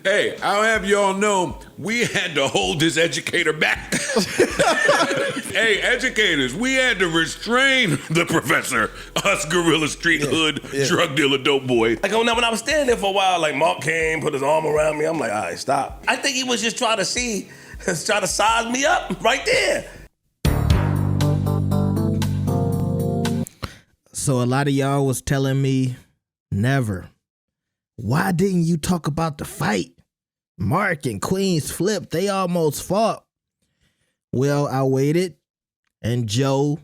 Hey, I'll have y'all know we had to hold this educator back. Hey, educators, we had to restrain the professor, us gorilla street hood, drug dealer, dope boy. Like when I was standing there for a while, like Marc came, put his arm around me. I'm like, all right, stop. I think he was just trying to size me up right there. So a lot of y'all was telling me, never. Why didn't you talk about the fight? Marc and QueenzFlip, they almost fought. Well, I waited, and Joe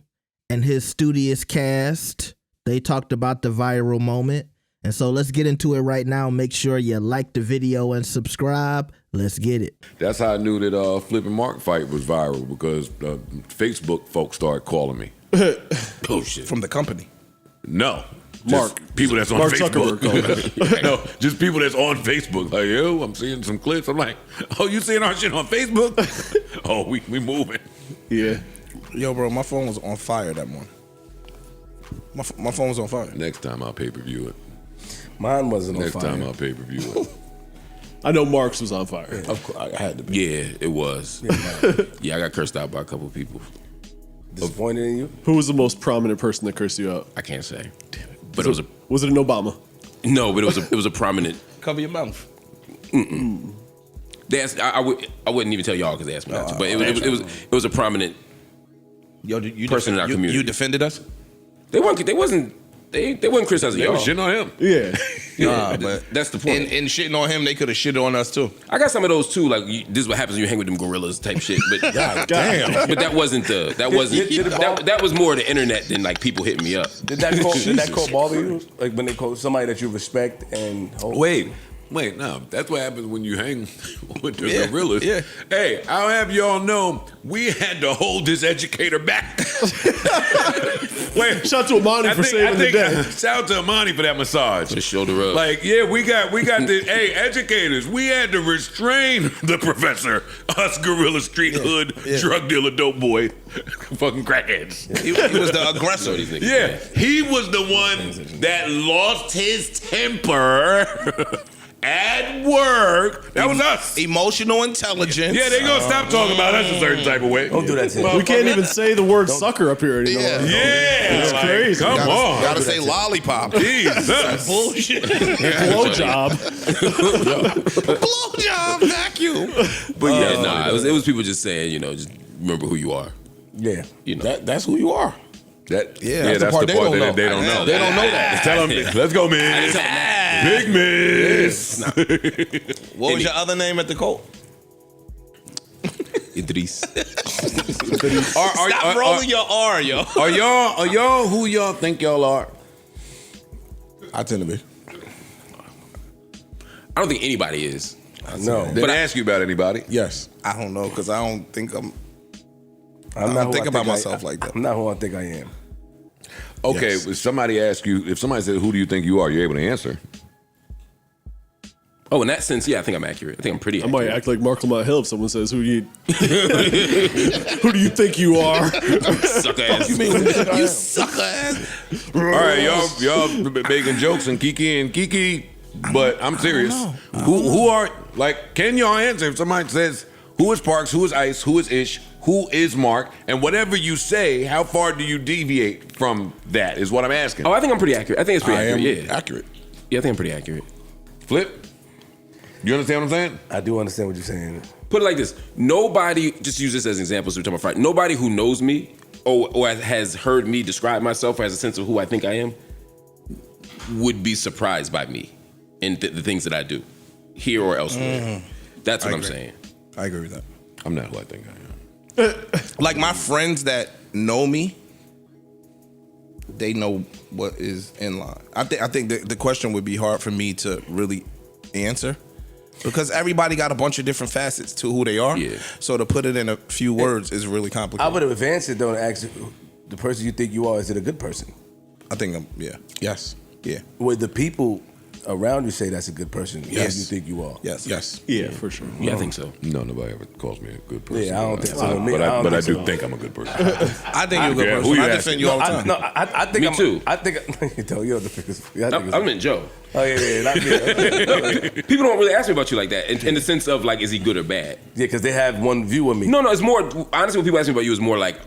and his studious cast, they talked about the viral moment. And so let's get into it right now. Make sure you like the video and subscribe. Let's get it. That's how I knew that Flip and Marc fight was viral, because Facebook folks started calling me. Oh, shit. From the company? No. Marc. People that's on Marc Facebook. No, just people that's on Facebook. Like, yo, I'm seeing some clips. I'm like, oh, you seeing our shit on Facebook? Oh, we moving. Yeah. Yo, bro, my phone was on fire that morning. My phone was on fire. Next time I'll pay-per-view it. Mine wasn't on fire. Next time I'll pay-per-view it. I know Marc's was on fire. Of course, I had to be. Yeah, it was. Yeah, I got cursed out by a couple people. Disappointed in you? Who was the most prominent person that cursed you out? I can't say. Damn it. But was it an Obama? No, but it was a prominent. Cover your mouth. They asked, I wouldn't even tell y'all because they asked me not to. But it was a prominent person in our community. You defended us? They wasn't criticizing They y'all. was shitting on him. Yeah. Nah, but That's the point. and shitting on him, they could have shitted on us too. I got some of those too. Like this is what happens when you hang with them gorillas type shit. But Damn. but that wasn't that was more the internet than like people hitting me up. Did that quote bother you? Like when they quote somebody that you respect and hold? Wait, no. That's what happens when you hang with the gorillas. Yeah. Hey, I'll have y'all know we had to hold this educator back. Wait, Shout out to Amani for saving the day. Shout out to Amani for that massage. Just shoulder rub. Like, yeah, we got the hey, educators, we had to restrain the professor, us gorilla street hood, drug dealer, dope boy, fucking crackheads. He was the aggressor. Yeah, he was the one that lost his temper at work. That was us. Emotional intelligence. Yeah, they gonna stop talking about us a certain type of way. Don't do that to him. We can't even say the word sucker up here anymore. Yeah. It's crazy. Come on. Gotta say lollipop. Jesus. Bullshit. Blowjob. Blowjob vacuum. But yeah, nah, it was people just saying, just remember who you are. Yeah. You know. That's who you are. That's that's the part they don't know. They don't know. They don't know that. Tell them, let's go, miss. Big miss. What was your other name at the Colt? Idris. Stop rolling your R, yo. Are y'all who y'all think y'all are? I tend to be. I don't think anybody is. No. Didn't ask you about anybody. Yes. I don't know, because I don't think I not don't who think I about I- myself like that. I'm not who I think I am. Okay, Yes. if somebody asks you, if somebody says, who do you think you are, you're able to answer. Oh, in that sense, yeah, I think I'm accurate. I think I'm pretty I accurate. might act like Marc Lamont Hill if someone says, who do you think you are? Suck ass. You sucker ass. All right, y'all making jokes and Kiki, but I'm serious. Who are, like, can y'all answer if somebody says, who is Parks, who is Ice, who is Ish, who is Marc, and whatever you say, how far do you deviate from that is what I'm asking. Oh, I think I'm pretty accurate. I think it's pretty accurate. Yeah. Accurate. Yeah, I think I'm pretty accurate. Flip? You understand what I'm saying? I do understand what you're saying. Put it like this. Nobody, just use this as an example so we're talking about fight. Nobody who knows me or has heard me describe myself or has a sense of who I think I am would be surprised by me and the things that I do here or elsewhere. That's what I'm saying. I agree with that. I'm not who I think I am. Like my friends that know me, they know what is in line. I think the question would be hard for me to really answer, because everybody got a bunch of different facets to who they are. Yeah. So to put it in a few words is really complicated. I would have advanced it though and asked the person you think you are, is it a good person? I think I'm, yes. Yeah. With the people, around you say that's a good person, Yes. you think you are. Yes. Yeah, for sure. Yeah, I think so. No, nobody ever calls me a good person. Yeah, I don't think so. But I do think I'm a good person. I think you're a good Yeah, person. who you I asking? defend you all the time. I think Me I'm, too. I think you don't think it's. I meant Joe. Oh yeah, not me. People don't really ask me about you like that in the sense of like, is he good or bad? Yeah, because they have one view of me. No, it's more, honestly, what people ask me about you is more like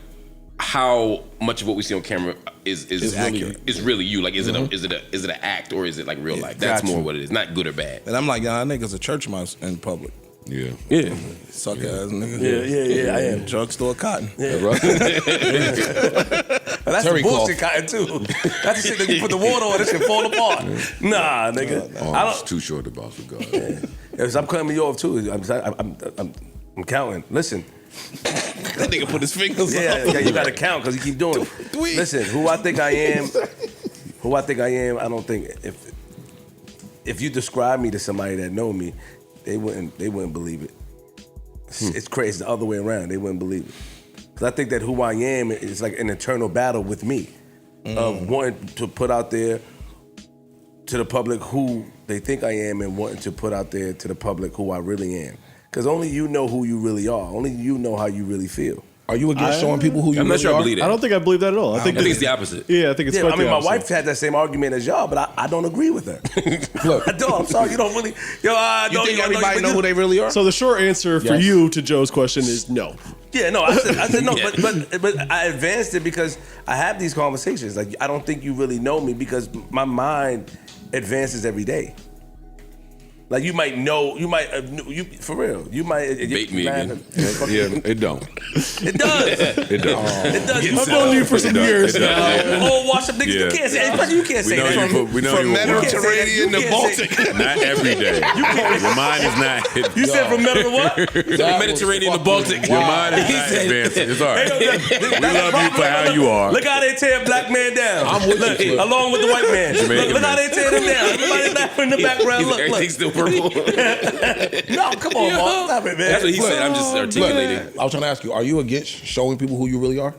how much of what we see on camera is accurate. Is really you. Like, is it an act or is it like real life? That's Gotcha. more what it is, not good or bad. And I'm like, that nigga's a church mouse in public. Yeah. Yeah. Suck ass nigga. Yeah, I am. Drugstore cotton. That's Terry the bullshit cotton too. That's the shit that you put the water on, this shit fall apart. Nah, nigga. I It's too short to bounce with God. don't. I'm cutting me off too. I'm counting. Listen. That nigga put his fingers Yeah, up. you gotta count because you keep doing it. Three. Listen, who I think I am, I don't think if you describe me to somebody that know me, they wouldn't believe it. It's crazy, the other way around. They wouldn't believe it. Because I think that who I am is like an eternal battle with me of wanting to put out there to the public who they think I am and wanting to put out there to the public who I really am. Because only you know who you really are. Only you know how you really feel. Are you against showing people who you I'm not really sure I are? believe that. I don't think I believe that at all. I think it's the opposite. Yeah, I think it's Yeah, quite I mean, the my opposite. wife had that same argument as y'all, but I don't agree with her. I don't. I'm sorry. You don't really. Yo, I You know think you everybody know who they really are? So the short answer for Yes. you to Joe's question is no. Yeah, no. I said no, but I advanced it because I have these conversations. Like, I don't think you really know me because my mind advances every day. Like, you might know, for real, you might Bait me again. Yeah, it don't. It does. It don't. It does. I've known you for some years It does. now. It does. Oh, wash up niggas. You Yeah. can't say that. You can't We say know that. you. We know From you. Mediterranean to You can't Baltic. say- Not every day. Your mind is not. You said from metal to what? The Mediterranean to Baltic. Your mind is not advancing. It's all right. We love you for how you are. Look how they tear a black man down. I'm with Look, you, Flip. along with the white man. Jamaican Look how man. they tear them down. Everybody laughing in the background. Look, Everything's still purple. No, come on, Mark. Stop it, man. That's what he said. I'm just articulating. I was trying to ask you, are you against showing people who you really are?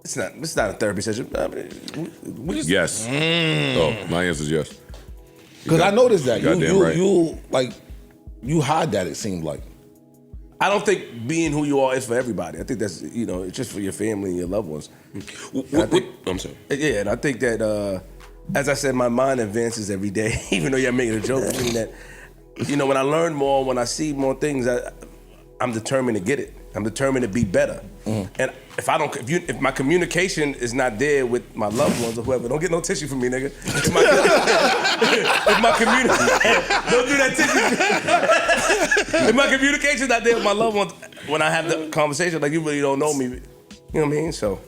It's not a therapy session. I mean, we just, Yes. Oh, my answer is yes. Because I noticed that Goddamn right. you hide that. It seemed like. I don't think being who you are is for everybody. I think that's, it's just for your family and your loved ones. I'm sorry. Yeah, and I think that, as I said, my mind advances every day, even though you're making a joke. I mean that, when I learn more, when I see more things, I'm determined to get it. I'm determined to be better. And if my communication is not there with my loved ones or whoever, don't get no tissue from me, nigga. If my communication, don't do that tissue. If my communication's not there with my loved ones, when I have the conversation, like, you really don't know me, you know what I mean? So,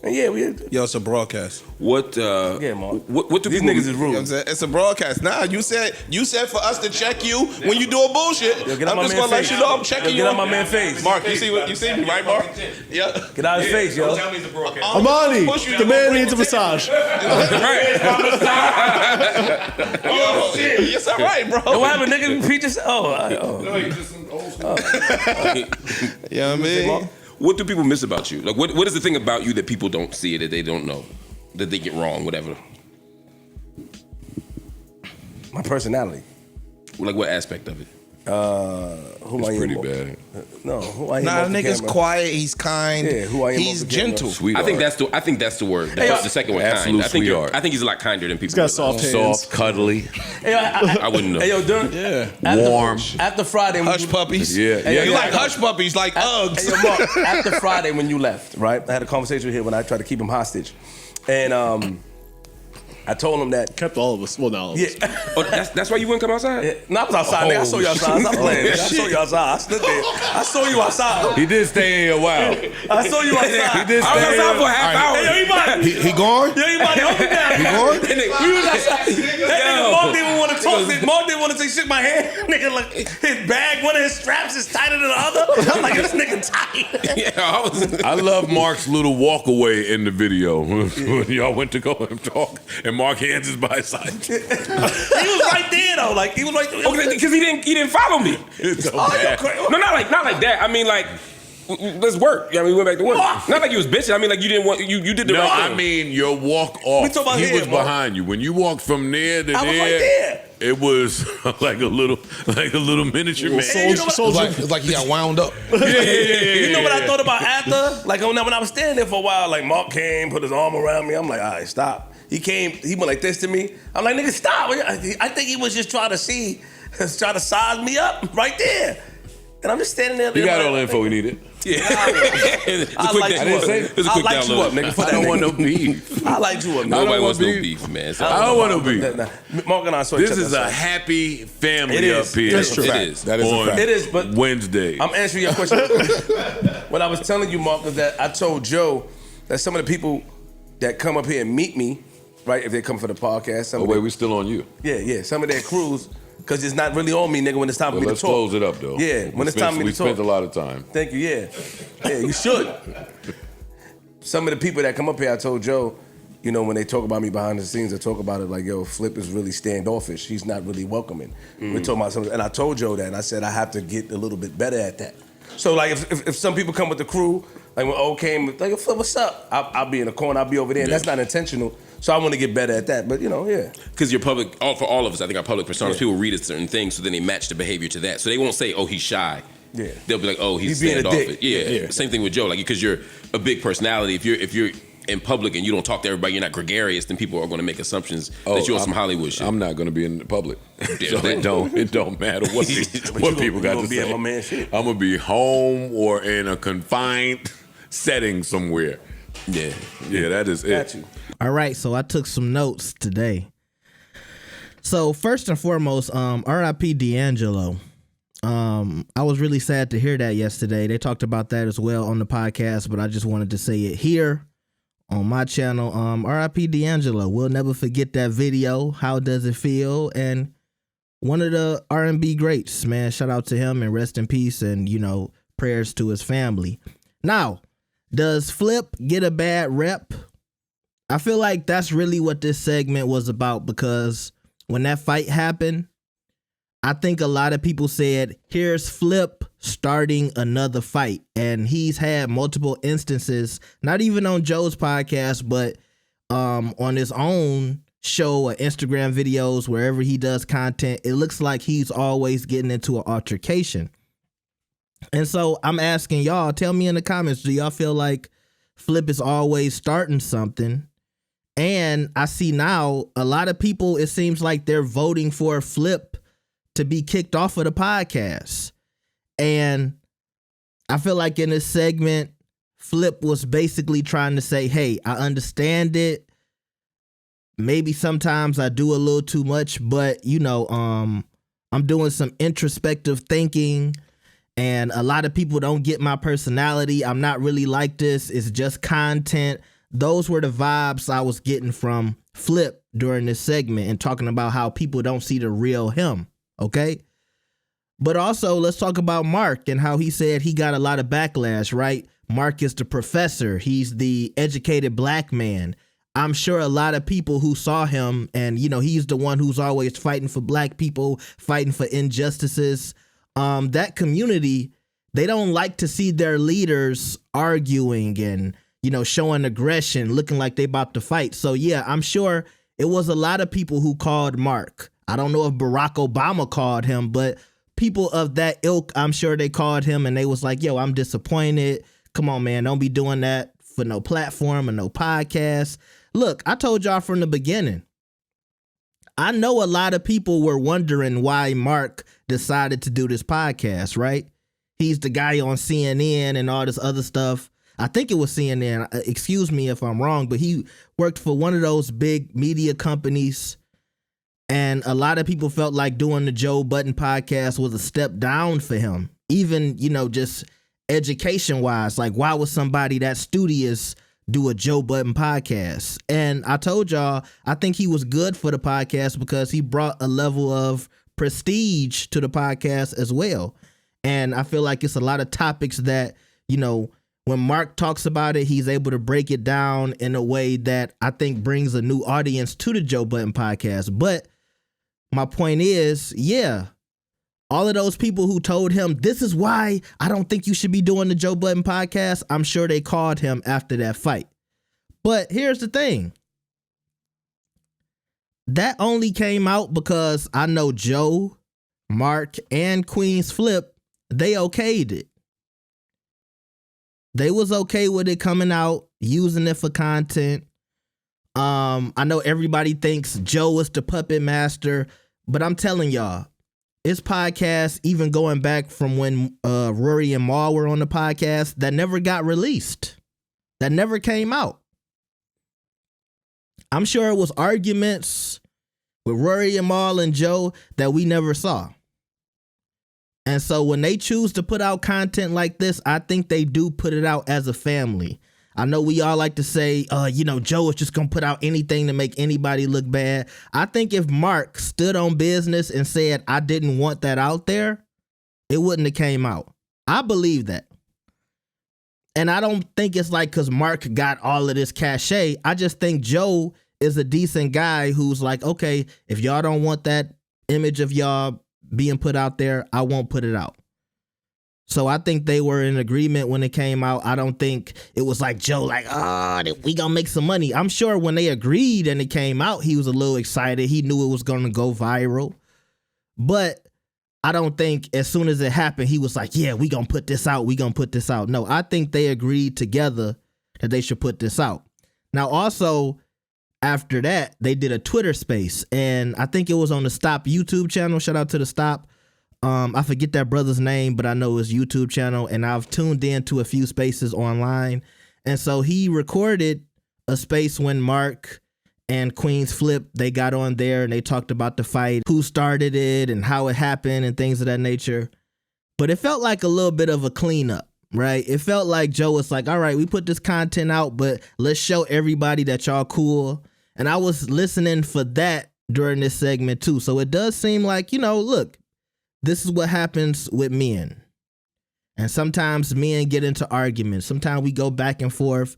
and yeah, Yo, it's a broadcast. What? Mark. What do These people? niggas is You know what I'm rude. saying? It's a broadcast. Nah, you said for us to check you when you doing bullshit. Yo, get out I'm my just man gonna let face. you know I'm checking Yo, you. get out my man face. Mark, you see me, right, Mark? Yeah. Get out of his face, yo. Amani, Push you the man down. needs a massage. Oh, it's all right, bro. Yo, what happened, nigga? Peaches? Oh. You know what I mean? What do people miss about you? Like, what is the thing about you that people don't see, that they don't know, that they get wrong, whatever? My personality. Like, what aspect of it? Who It's I am. pretty bad. No, who I am. Nah, off the the nigga's camera. quiet. He's kind. Yeah, who I am He's off the camera. gentle. Sweetheart. I think that's the word. Hey, The second one, absolute kind. sweetheart. I think he's a lot kinder than people. He's got soft hands. Soft, cuddly, Hey, yo, I wouldn't know. Hey, yo, warm. After Friday, when Hush puppies. Yeah, Hey, yeah. You yeah. like hush puppies, like Uggs. Hey, yo, Mark, after Friday when you left, right? I had a conversation with him when I tried to keep him hostage, and I told him that. Kept all of us. Well, not all of us. Yeah, Oh, that's why you wouldn't come outside? yeah. No, I was outside. Nigga. I saw you outside. Stop playing. Nigga. I saw you outside. I stood there. I saw you outside. He did stay here a while. I saw you outside. He did I was stay outside for a here. half hour. Hey, yo, everybody. He gone? Yo, everybody, hold me down. He gone? We was outside. That nigga Mark didn't want to talk. Mark didn't want to say shit my hand. Nigga, like his bag, one of his straps is tighter than the other. I'm like, this nigga tight. Yeah, I was. I love Mark's little walk away in the video when y'all went to go and talk, and Mark hands is by his side. He was right there though. Like he was right there. Okay, because he didn't follow me. It's so Oh, bad. you're crazy. No, not like that. I mean, like, let's work. I mean, we went back to work. Not like you was bitching. I mean, like you didn't want you did the No, right thing. I mean your walk off. We talking about he here, was Marc. behind you. When you walked from there to I was there, right there. it was like a little miniature man. It's like he got wound up. You know what I thought about after? Like when I was standing there for a while, like Marc came, put his arm around me. I'm like, all right, stop. He came, he went like this to me. I'm like, nigga, stop. I think he was just trying to size me up right there. And I'm just standing there. You got like, all the info we needed. Yeah. I light you up. I light you up, nigga. I don't want no beef. I light you up, nigga. Nobody want wants no beef. beef, man. So I don't want no beef. Marc and I saw each This other is a outside. happy family It is. up here. That's true. It is. That is a on fact. It is, but Wednesday. I'm answering your question. What I was telling you, Marc, is that I told Joe that some of the people that come up here and meet me, right, if they come for the podcast, some Oh of wait, their- we still on you. yeah, some of their crews, because it's not really on me, nigga, when it's time for Well, me to let's talk. close it up though. Yeah, when it's time for me we to talk. spent a lot of time. Thank you, yeah. Yeah, you should. Some of the people that come up here, I told Joe, you know, when they talk about me behind the scenes, they talk about it like, yo, Flip is really standoffish. He's not really welcoming. We're talking about something, and I told Joe that, and I said I have to get a little bit better at that. So like, if some people come with the crew, like when O came, like, Flip, what's up? I'll be in the corner, I'll be over there. And that's not intentional. So I want to get better at that. But you know, yeah. Because you're public, for all of us, I think our public personas, people read a certain thing, so then they match the behavior to that. So they won't say, oh, he's shy. Yeah. They'll be like, oh, he's He's being a standoffish. dick. Yeah. Same thing with Joe, like, because you're a big personality. If you're in public and you don't talk to everybody, you're not gregarious, then people are going to make assumptions that you're on some Hollywood shit. I'm not going to be in the public, Yeah, so it don't matter what people got to be at say. my man shit. I'm gonna be home or in a confined setting somewhere. Yeah. Yeah, that is it. Got you. All right, so I took some notes today. So first and foremost, R.I.P. D'Angelo. I was really sad to hear that yesterday. They talked about that as well on the podcast, but I just wanted to say it here on my channel. R.I.P. D'Angelo. We'll never forget that video. How does it feel? And one of the R&B greats, man. Shout out to him and rest in peace, and you know, prayers to his family. Now, does Flip get a bad rep? I feel like that's really what this segment was about, because when that fight happened, I think a lot of people said, here's Flip starting another fight. And he's had multiple instances, not even on Joe's podcast, but on his own show or Instagram videos, wherever he does content, it looks like he's always getting into an altercation. And so I'm asking y'all, tell me in the comments, do y'all feel like Flip is always starting something? And I see now a lot of people, it seems like they're voting for Flip to be kicked off of the podcast. And I feel like in this segment, Flip was basically trying to say, hey, I understand it. Maybe sometimes I do a little too much, but you know, I'm doing some introspective thinking, and a lot of people don't get my personality. I'm not really like this. It's just content. Those were the vibes I was getting from Flip during this segment, and talking about how people don't see the real him. Okay. But also let's talk about Marc and how he said he got a lot of backlash, right? Marc is the professor. He's the educated black man. I'm sure a lot of people who saw him, and you know, he's the one who's always fighting for black people, fighting for injustices. That community, they don't like to see their leaders arguing and, you know, showing aggression, looking like they about to fight. So yeah, I'm sure it was a lot of people who called Marc. I don't know if Barack Obama called him, but people of that ilk, I'm sure they called him and they was like, yo, I'm disappointed. Come on, man. Don't be doing that for no platform or no podcast. Look, I told y'all from the beginning, I know a lot of people were wondering why Marc decided to do this podcast, right? He's the guy on CNN and all this other stuff. I think it was CNN. Excuse me if I'm wrong, but he worked for one of those big media companies. And a lot of people felt like doing the Joe Budden podcast was a step down for him. Even, you know, just education wise, like why would somebody that studious do a Joe Budden podcast? And I told y'all, I think he was good for the podcast because he brought a level of prestige to the podcast as well. And I feel like it's a lot of topics that, you know, when Marc talks about it, he's able to break it down in a way that I think brings a new audience to the Joe Budden podcast. But my point is, yeah, all of those people who told him, this is why I don't think you should be doing the Joe Budden podcast, I'm sure they called him after that fight. But here's the thing. That only came out because I know Joe, Marc, and QueenzFlip, they okayed it. They was okay with it coming out, using it for content. I know everybody thinks Joe was the puppet master, but I'm telling y'all, it's podcasts, even going back from when Rory and Mal were on the podcast, that never got released. That never came out. I'm sure it was arguments with Rory and Mal and Joe that we never saw. And so when they choose to put out content like this, I think they do put it out as a family. I know we all like to say, Joe is just going to put out anything to make anybody look bad. I think if Marc stood on business and said, I didn't want that out there, it wouldn't have came out. I believe that. And I don't think it's like because Marc got all of this cachet. I just think Joe is a decent guy who's like, okay, if y'all don't want that image of y'all being put out there, I won't put it out. So I think they were in agreement when it came out. I don't think it was like Joe like, we gonna make some money. I'm sure when they agreed and it came out, he was a little excited. He knew it was gonna go viral. But I don't think as soon as it happened, he was like, yeah, we gonna put this out. We gonna put this out. No, I think they agreed together that they should put this out. Now, also, after that, they did a Twitter space. And I think it was on the Stop YouTube channel. Shout out to the Stop. I forget that brother's name, but I know his YouTube channel, and I've tuned into a few spaces online. And so he recorded a space when Marc and QueenzFlip, they got on there and they talked about the fight, who started it and how it happened and things of that nature. But it felt like a little bit of a cleanup, right? It felt like Joe was like, all right, we put this content out, but let's show everybody that y'all cool. And I was listening for that during this segment too. So it does seem like, look, this is what happens with men. And sometimes men get into arguments. Sometimes we go back and forth.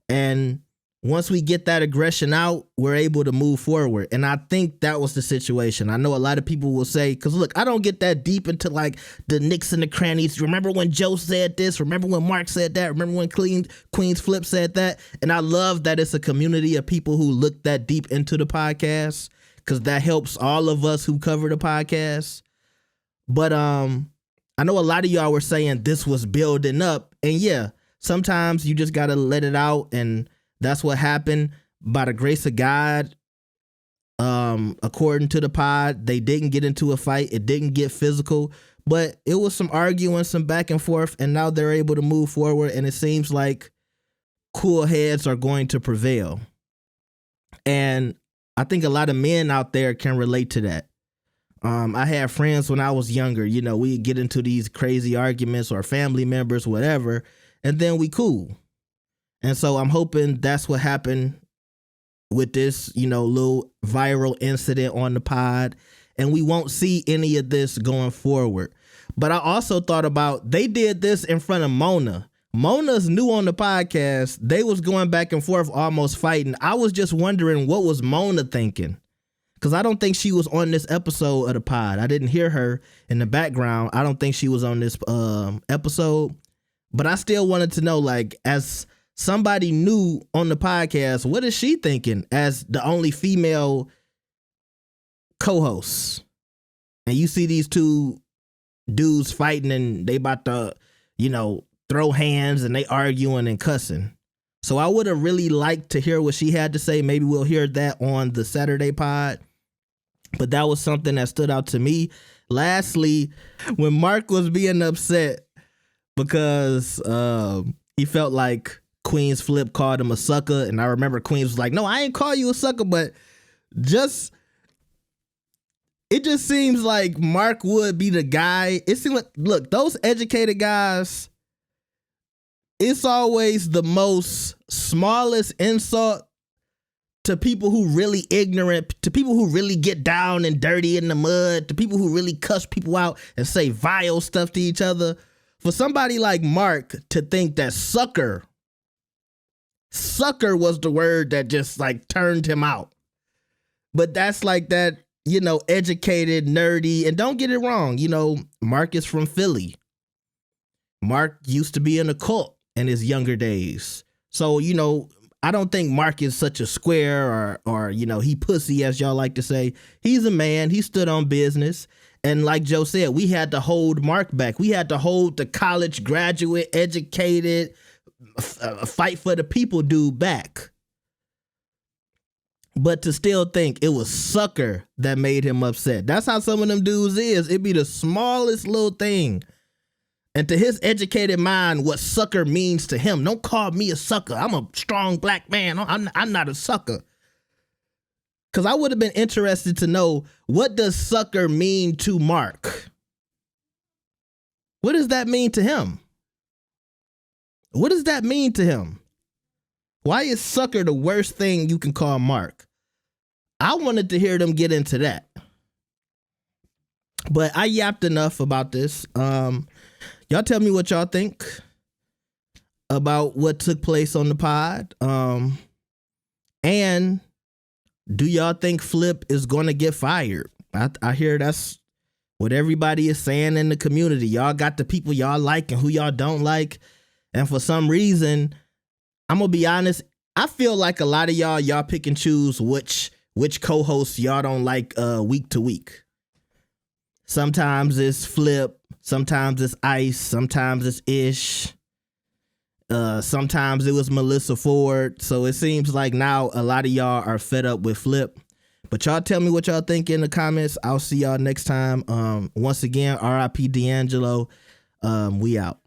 And once we get that aggression out, we're able to move forward. And I think that was the situation. I know a lot of people will say, because look, I don't get that deep into like the nicks and the crannies. Remember when Joe said this? Remember when Marc said that? Remember when QueenzFlip said that? And I love that it's a community of people who look that deep into the podcast, because that helps all of us who cover the podcast. But I know a lot of y'all were saying this was building up. And yeah, sometimes you just got to let it out. And that's what happened. By the grace of God, according to the pod, they didn't get into a fight. It didn't get physical. But it was some arguing, some back and forth. And now they're able to move forward. And it seems like cool heads are going to prevail. And I think a lot of men out there can relate to that. I had friends when I was younger, we'd get into these crazy arguments, or family members, whatever, and then we cool. And so I'm hoping that's what happened with this, little viral incident on the pod, and we won't see any of this going forward. But I also thought about, they did this in front of Mona. Mona's new on the podcast. They was going back and forth, almost fighting. I was just wondering, what was Mona thinking? Because I don't think she was on this episode of the pod. I didn't hear her in the background. I don't think she was on this episode. But I still wanted to know, like, as somebody new on the podcast, what is she thinking as the only female co-host? And you see these two dudes fighting and they about to, throw hands and they arguing and cussing. So I would have really liked to hear what she had to say. Maybe we'll hear that on the Saturday pod. But that was something that stood out to me. Lastly, when Marc was being upset because he felt like QueenzFlip called him a sucker. And I remember Queens was like, no, I ain't call you a sucker, but it just seems like Marc would be the guy. It seems like, look, those educated guys, it's always the most smallest insult to people who really ignorant, to people who really get down and dirty in the mud, to people who really cuss people out and say vile stuff to each other. For somebody like Marc to think that sucker was the word that just like turned him out. But that's like that, you know, educated, nerdy. And don't get it wrong, you know, Marc is from Philly. Marc used to be in a cult in his younger days. So, you know, I don't think Marc is such a square or you know, he pussy, as y'all like to say. He's a man. He stood on business. And like Joe said, we had to hold Marc back. We had to hold the college graduate, educated, fight for the people dude back. But to still think it was Sucker that made him upset. That's how some of them dudes is. It be the smallest little thing. And to his educated mind, what sucker means to him. Don't call me a sucker. I'm a strong black man. I'm not a sucker. Because I would have been interested to know, what does sucker mean to Marc? What does that mean to him? What does that mean to him? Why is sucker the worst thing you can call Marc? I wanted to hear them get into that. But I yapped enough about this. Y'all tell me what y'all think about what took place on the pod. And do y'all think Flip is going to get fired? I hear that's what everybody is saying in the community. Y'all got the people y'all like and who y'all don't like. And for some reason, I'm going to be honest, I feel like a lot of y'all pick and choose which co-hosts y'all don't like week to week. Sometimes it's Flip, sometimes it's Ice, sometimes it's Ish. Sometimes it was Melissa Ford. So it seems like now a lot of y'all are fed up with Flip. But y'all tell me what y'all think in the comments. I'll see y'all next time. Once again, RIP D'Angelo. We out.